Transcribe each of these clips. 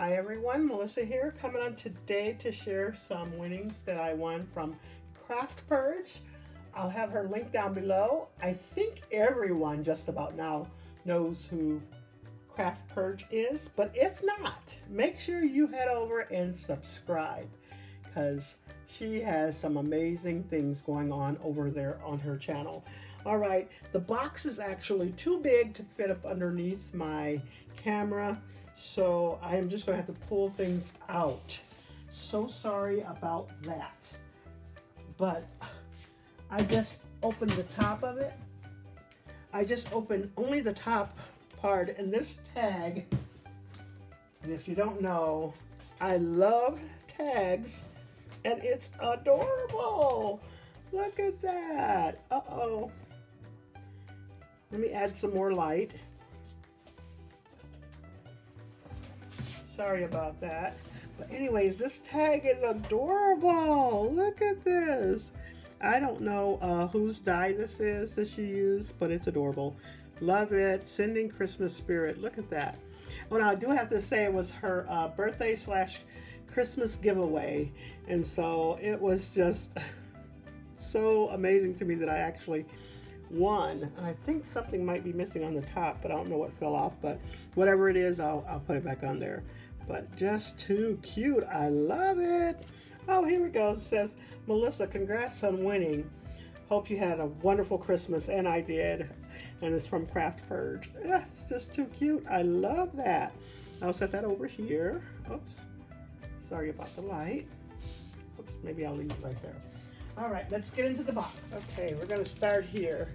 Hi everyone, Melissa here, coming on today to share some winnings that I won from Craftpurge. I'll have her link down below. I think everyone just about now knows who Craftpurge is, but if not, make sure you head over and subscribe because she has some amazing things going on over there on her channel. All right, the box is actually too big to fit up underneath my camera, so I am just going to have to pull things out. So sorry about that. But I just opened the top of it. I just opened only the top part, and this tag, and if you don't know, I love tags, and it's adorable. Look at that. Uh-oh. Let me add some more light. Sorry about that. But anyways, this tag is adorable. Look at this. I don't know whose dye this is that she used, but it's adorable. Love it. Sending Christmas spirit. Look at that. Well, now I do have to say it was her birthday / Christmas giveaway. And so it was just so amazing to me that I actually won. And I think something might be missing on the top, but I don't know what fell off. But whatever it is, I'll put it back on there. But just too cute. I love it. Oh, here we go. It says, Melissa, congrats on winning. Hope you had a wonderful Christmas, and I did. And it's from Craftpurge. Yeah, it's just too cute. I love that. I'll set that over here. Oops. Sorry about the light. Oops, maybe I'll leave it right there. All right, let's get into the box. Okay, we're gonna start here.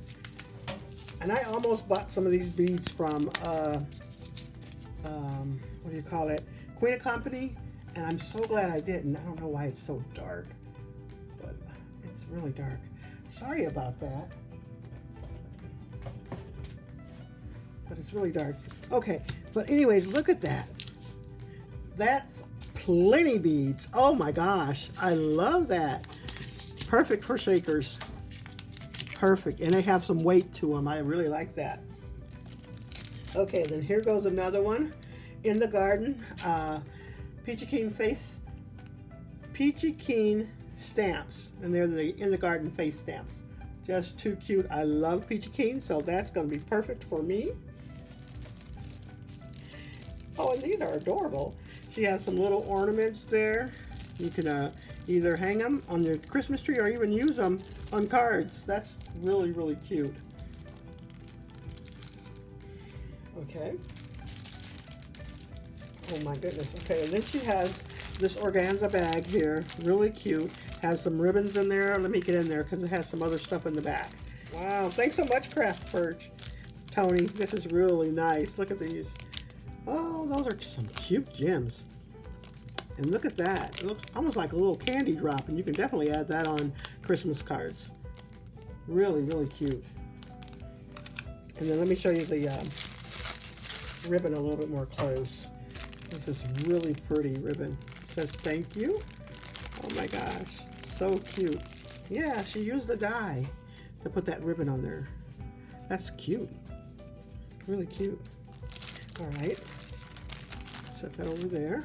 And I almost bought some of these beads from, what do you call it? Queen of Company, and I'm so glad I didn't. I don't know why it's so dark, but it's really dark. Sorry about that, but it's really dark. Okay, but anyways, look at that. That's plenty beads. Oh my gosh, I love that. Perfect for shakers. Perfect, and they have some weight to them. I really like that. Okay, then here goes another one. In the Garden, Peachy Keen stamps, and they're the In the Garden face stamps. Just too cute. I love Peachy Keen, so that's going to be perfect for me. Oh, and these are adorable. She has some little ornaments there. You can either hang them on your Christmas tree or even use them on cards. That's really, really cute. Okay. Oh my goodness. Okay, and then she has this organza bag here, really cute. Has some ribbons in there. Let me get in there because it has some other stuff in the back. Wow, thanks so much, Craftpurge. Toni, this is really nice. Look at these. Oh, those are some cute gems. And look at that. It looks almost like a little candy drop, and you can definitely add that on Christmas cards. Really, really cute. And then let me show you the ribbon a little bit more close. This is really pretty ribbon. It says thank you. Oh my gosh, so cute. Yeah, she used the dye to put that ribbon on there. That's cute. Really cute. All right, set that over there.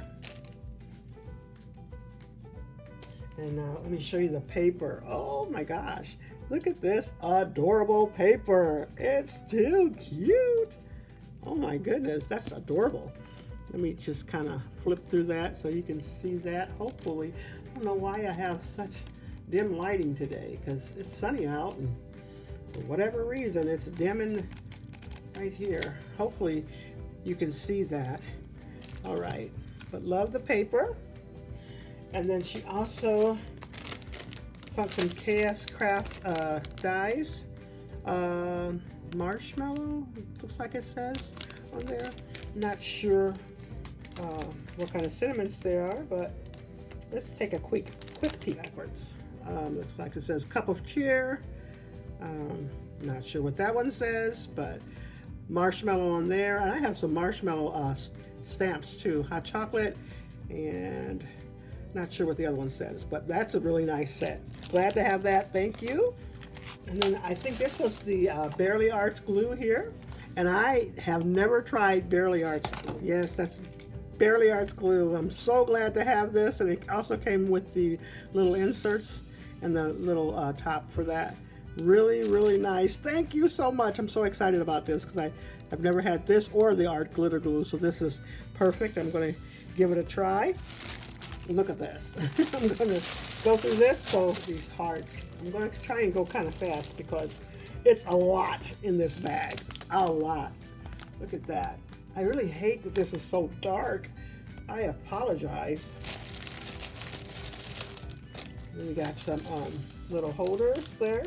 And now let me show you the paper. Oh my gosh, look at this adorable paper. It's too cute. Oh my goodness, that's adorable. Let me just kind of flip through that so you can see that, hopefully. I don't know why I have such dim lighting today, because it's sunny out, and for whatever reason, it's dimming right here. Hopefully, you can see that. All right, but love the paper. And then she also got some KS Craft dies. Marshmallow, looks like it says on there. Not sure what kind of cinnamons there are, but let's take a quick peek backwards. Looks like it says cup of cheer. Not sure what that one says, but marshmallow on there. And I have some marshmallow stamps too. Hot chocolate, and not sure what the other one says, but that's a really nice set. Glad to have that. Thank you. And then I think this was the Barely Arts glue here. And I have never tried Barely Arts. Yes, that's Barely Arts glue. I'm so glad to have this, and it also came with the little inserts and the little top for that. Really, really nice. Thank you so much. I'm so excited about this because I've never had this or the art glitter glue, so this is perfect. I'm going to give it a try. Look at this. I'm going to go through this. So these hearts, I'm going to try and go kind of fast because it's a lot in this bag. A lot. Look at that. I really hate that this is so dark. I apologize. Then we got some little holders there.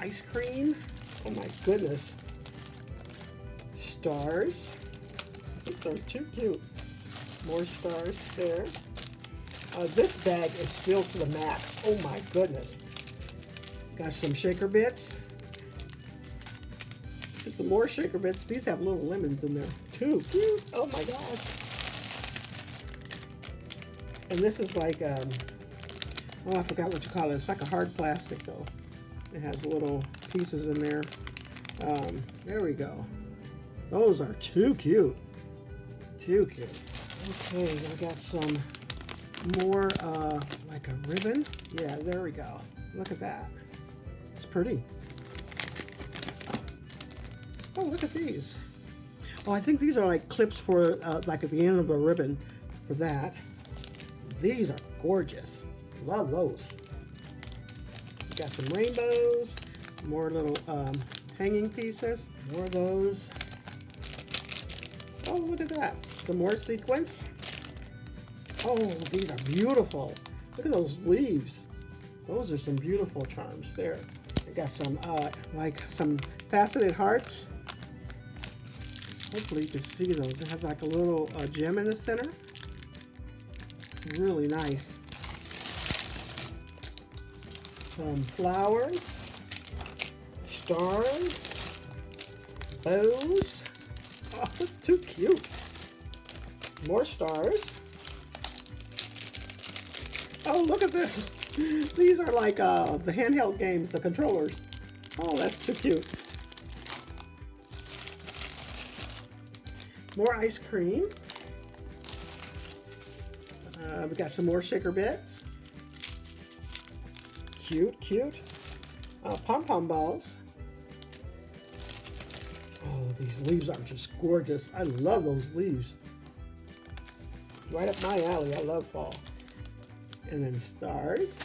Ice cream. Oh my goodness. Stars. These are too cute. More stars there. This bag is filled to the max. Oh my goodness. Got some shaker bits. Get some more shaker bits. These have little lemons in there. Too cute. Oh my gosh. And this is like, oh, I forgot what you call it. It's like a hard plastic though. It has little pieces in there. There we go. Those are too cute. Too cute. Okay, I got some more like a ribbon. Yeah, there we go. Look at that. It's pretty. Oh, look at these. Oh, I think these are like clips for like at the end of a ribbon for that. These are gorgeous. Love those. Got some rainbows, more little hanging pieces, more of those. Oh, look at that. Some more sequins. Oh, these are beautiful. Look at those leaves. Those are some beautiful charms there. I got some, like some faceted hearts. Hopefully you can see those. It has like a little gem in the center. Really nice. Some flowers, stars, bows. Oh, too cute. More stars. Oh, look at this. These are like the handheld games, the controllers. Oh, that's too cute. More ice cream. We got some more shaker bits. Cute, cute. Pom-pom balls. Oh, these leaves are just gorgeous. I love those leaves. Right up my alley. I love fall. And then stars.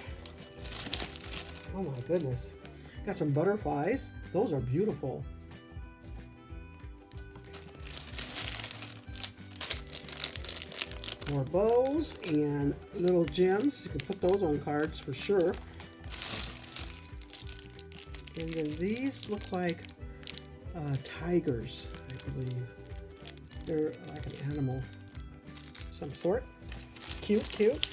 Oh my goodness. Got some butterflies. Those are beautiful. More bows and little gems. You can put those on cards for sure. And then these look like tigers, I believe. They're like an animal of some sort. Cute, cute.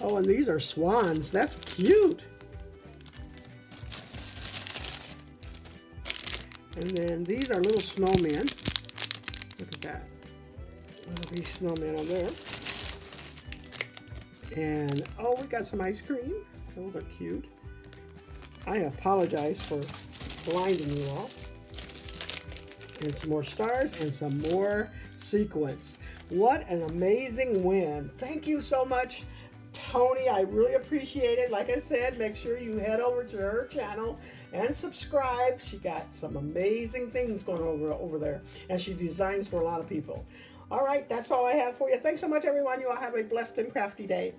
Oh, and these are swans. That's cute. And then these are little snowmen. Look at that. Little these snowmen on there. And, oh, we got some ice cream. Those are cute. I apologize for blinding you all. And some more stars and some more sequins. What an amazing win. Thank you so much, Toni. I really appreciate it. Like I said, make sure you head over to her channel and subscribe. She got some amazing things going over there. And she designs for a lot of people. All right, that's all I have for you. Thanks so much, everyone. You all have a blessed and crafty day.